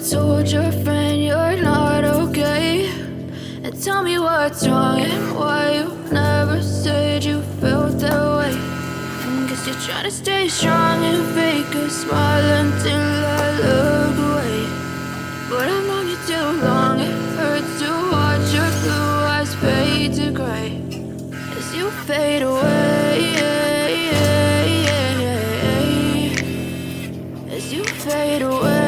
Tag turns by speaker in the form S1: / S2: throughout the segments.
S1: told your friend you're not okay? And tell me what's wrong and why you never said you felt that way. Guess you're trying to stay strong and fake a smile until I look away. But I've known you too long, it hurts to watch your blue eyes fade to gray as you fade away, as you fade away.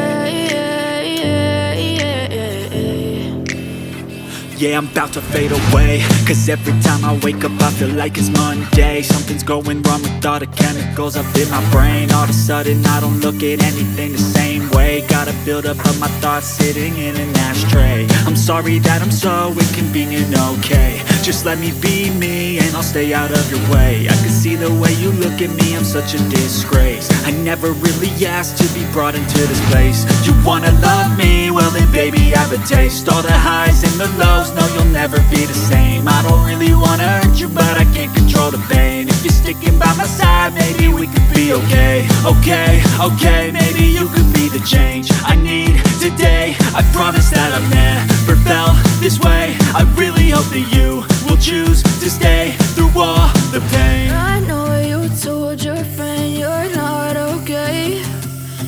S2: Yeah, I'm about to fade away, cause every time I wake up I feel like it's Monday. Something's going wrong with all the chemicals up in my brain. All of a sudden I don't look at anything the same way. Gotta build up of my thoughts sitting in an ashtray. I'm sorry that I'm so inconvenient, okay? Just let me be me and I'll stay out of your way. I can see the way you look at me, I'm such a disgrace. I never really asked to be brought into this place. You wanna love me? Well then baby have a taste. All the highs and the lows, no, you'll never be the same. I don't really wanna hurt you, but I can't control the pain. If you're sticking by my side, maybe we could be okay. Okay, maybe you could be the change I need today. I promise that I've never felt this way. I really hope that you will choose to stay through all the pain.
S1: I know you told your friend you're not okay.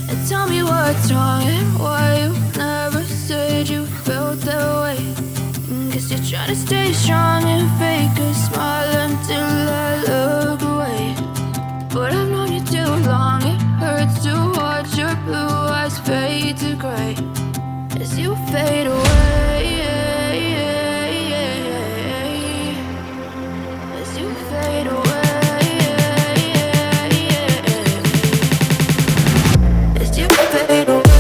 S1: And tell me what's wrong and why you never said you felt that way. Guess you're trying to stay strong and fake a smile until I look away. But I've known you too long, it hurts to watch your blue eyes fade to gray as you fade away, as you fade away, as you fade away.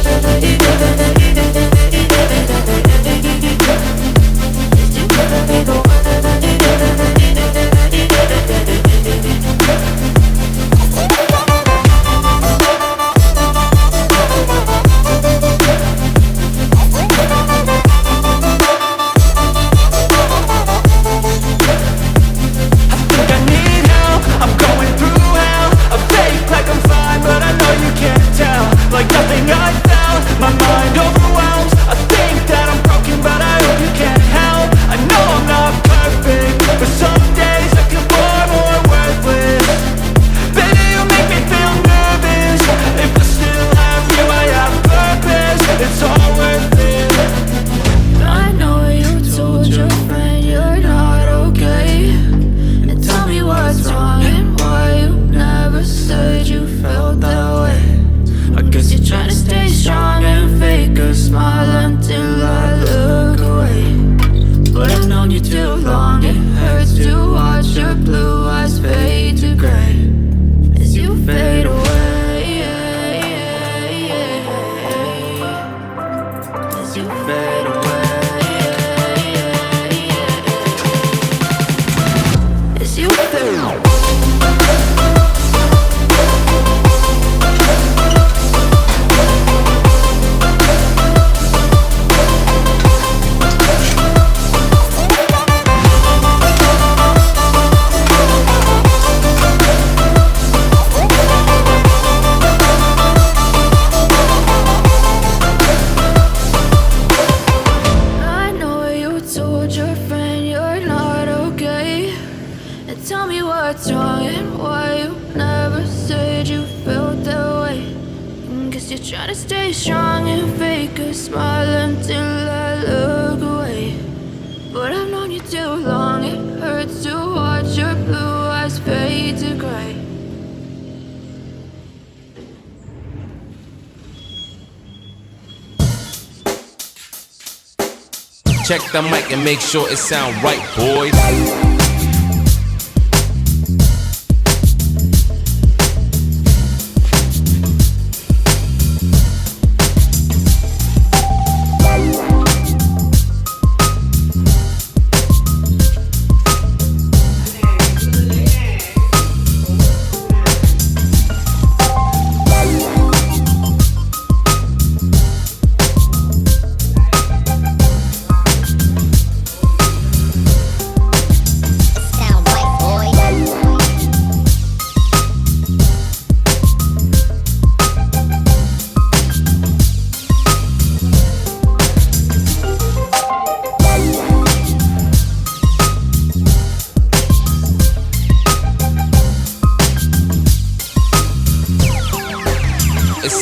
S3: Check the mic and make sure it sound right, boys.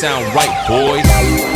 S3: sound right, boys.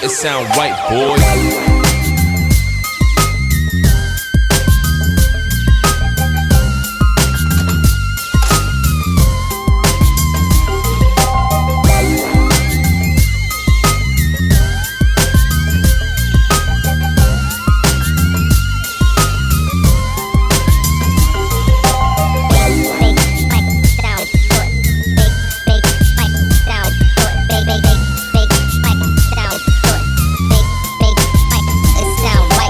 S3: It sound right, boys.